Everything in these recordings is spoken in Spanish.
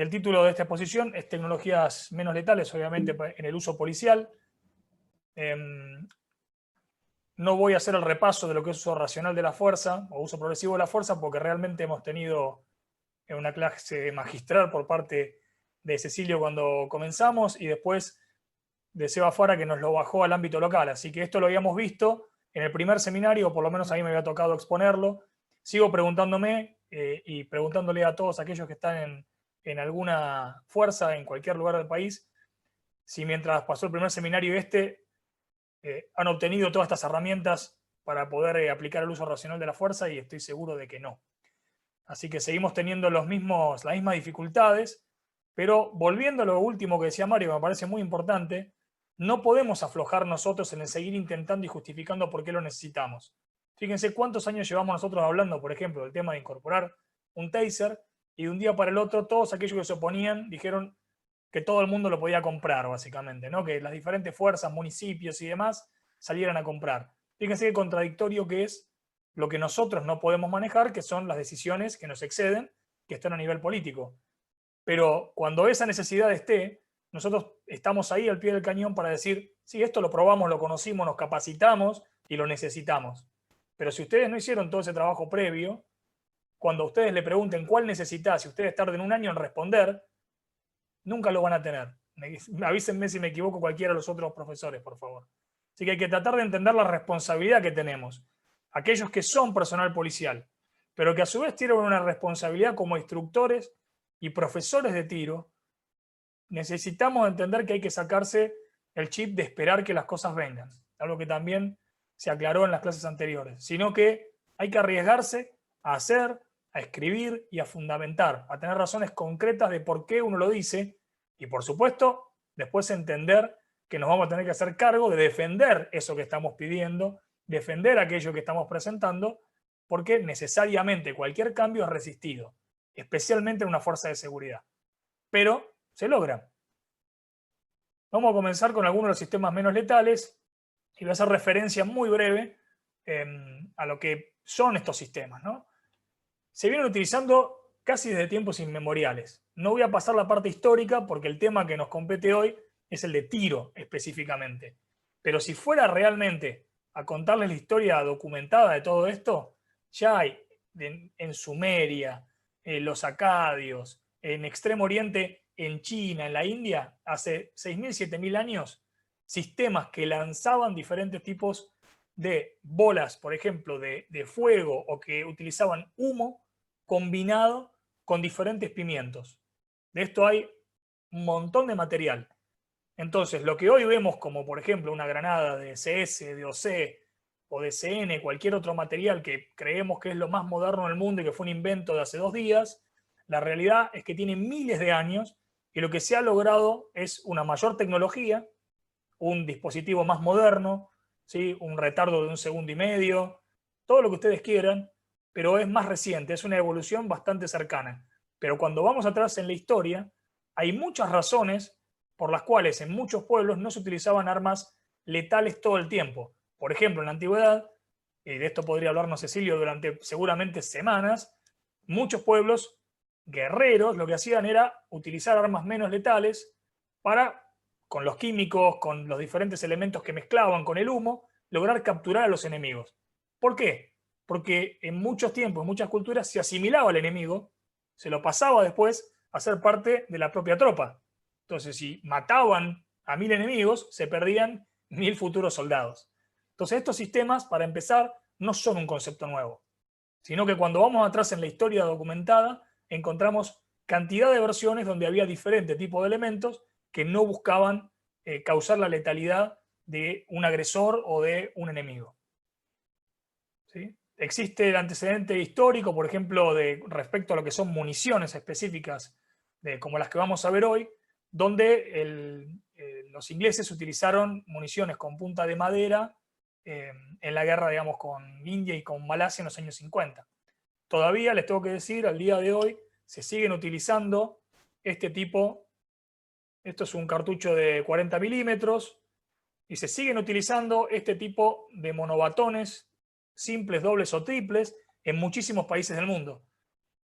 El título de esta exposición es Tecnologías menos letales, obviamente, en el uso policial. No voy a hacer el repaso de lo que es uso racional de la fuerza o uso progresivo de la fuerza, porque realmente hemos tenido una clase magistral por parte de Cecilio cuando comenzamos y después de Seba Fara, que nos lo bajó al ámbito local. Así que esto lo habíamos visto en el primer seminario, o por lo menos a mí me había tocado exponerlo. Sigo preguntándome y preguntándole a todos aquellos que están en alguna fuerza en cualquier lugar del país, si mientras pasó el primer seminario han obtenido todas estas herramientas para poder aplicar el uso racional de la fuerza, y estoy seguro de que no. Así que seguimos teniendo las mismas dificultades, pero volviendo a lo último que decía Mario, que me parece muy importante, no podemos aflojar nosotros en el seguir intentando y justificando por qué lo necesitamos. Fíjense cuántos años llevamos nosotros hablando, por ejemplo, del tema de incorporar un taser, y de un día para el otro todos aquellos que se oponían dijeron que todo el mundo lo podía comprar, básicamente, ¿no? Que las diferentes fuerzas, municipios y demás salieran a comprar. Fíjense qué contradictorio que es lo que nosotros no podemos manejar, que son las decisiones que nos exceden, que están a nivel político. Pero cuando esa necesidad esté, nosotros estamos ahí al pie del cañón para decir, sí, esto lo probamos, lo conocimos, nos capacitamos y lo necesitamos. Pero si ustedes no hicieron todo ese trabajo previo, cuando ustedes le pregunten cuál necesitas, si ustedes tarden un año en responder, nunca lo van a tener. Avísenme si me equivoco cualquiera de los otros profesores, por favor. Así que hay que tratar de entender la responsabilidad que tenemos. Aquellos que son personal policial, pero que a su vez tienen una responsabilidad como instructores y profesores de tiro, necesitamos entender que hay que sacarse el chip de esperar que las cosas vengan. Algo que también se aclaró en las clases anteriores. Sino que hay que arriesgarse a hacer, a escribir y a fundamentar, a tener razones concretas de por qué uno lo dice, y por supuesto, después entender que nos vamos a tener que hacer cargo de defender eso que estamos pidiendo, defender aquello que estamos presentando, porque necesariamente cualquier cambio es resistido, especialmente en una fuerza de seguridad. Pero se logra. Vamos a comenzar con algunos de los sistemas menos letales y voy a hacer referencia muy breve a lo que son estos sistemas, ¿no? Se vienen utilizando casi desde tiempos inmemoriales. No voy a pasar la parte histórica porque el tema que nos compete hoy es el de tiro específicamente. Pero si fuera realmente a contarles la historia documentada de todo esto, ya hay en Sumeria, los acadios, en Extremo Oriente, en China, en la India, hace 6.000, 7.000 años, sistemas que lanzaban diferentes tipos de bolas, por ejemplo, de fuego, o que utilizaban humo combinado con diferentes pimientos. De esto hay un montón de material. Entonces, lo que hoy vemos como, por ejemplo, una granada de CS, de OC o de CN, cualquier otro material que creemos que es lo más moderno del mundo y que fue un invento de hace 2 días, la realidad es que tiene miles de años y lo que se ha logrado es una mayor tecnología, un dispositivo más moderno, ¿sí? Un retardo de 1,5 segundos, todo lo que ustedes quieran, pero es más reciente, es una evolución bastante cercana. Pero cuando vamos atrás en la historia, hay muchas razones por las cuales en muchos pueblos no se utilizaban armas letales todo el tiempo. Por ejemplo, en la antigüedad, y de esto podría hablarnos Cecilio durante seguramente semanas, muchos pueblos guerreros lo que hacían era utilizar armas menos letales para, con los químicos, con los diferentes elementos que mezclaban con el humo, lograr capturar a los enemigos. ¿Por qué? Porque en muchos tiempos, en muchas culturas, se asimilaba al enemigo, se lo pasaba después a ser parte de la propia tropa. Entonces, si mataban a 1.000 enemigos, se perdían 1.000 futuros soldados. Entonces, estos sistemas, para empezar, no son un concepto nuevo, sino que cuando vamos atrás en la historia documentada, encontramos cantidad de versiones donde había diferentes tipos de elementos que no buscaban causar la letalidad de un agresor o de un enemigo. ¿Sí? Existe el antecedente histórico, por ejemplo, respecto a lo que son municiones específicas, como las que vamos a ver hoy, donde los ingleses utilizaron municiones con punta de madera en la guerra, digamos, con India y con Malasia en los años 50. Todavía, les tengo que decir, al día de hoy, se siguen utilizando este tipo. Esto es un cartucho de 40 milímetros, y se siguen utilizando este tipo de monobatones simples, dobles o triples en muchísimos países del mundo.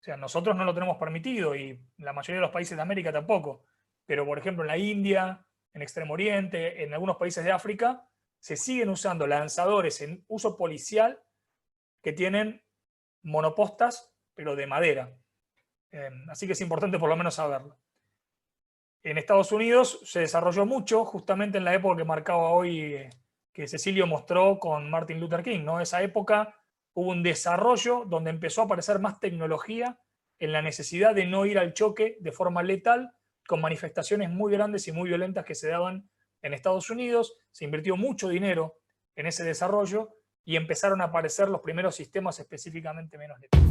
O sea, nosotros no lo tenemos permitido y la mayoría de los países de América tampoco. Pero, por ejemplo, en la India, en Extremo Oriente, en algunos países de África, se siguen usando lanzadores en uso policial que tienen monopostas, pero de madera. Así que es importante por lo menos saberlo. En Estados Unidos se desarrolló mucho, justamente en la época que marcaba hoy, que Cecilio mostró con Martin Luther King, ¿no? Esa época hubo un desarrollo donde empezó a aparecer más tecnología en la necesidad de no ir al choque de forma letal, con manifestaciones muy grandes y muy violentas que se daban en Estados Unidos. Se invirtió mucho dinero en ese desarrollo y empezaron a aparecer los primeros sistemas específicamente menos letales.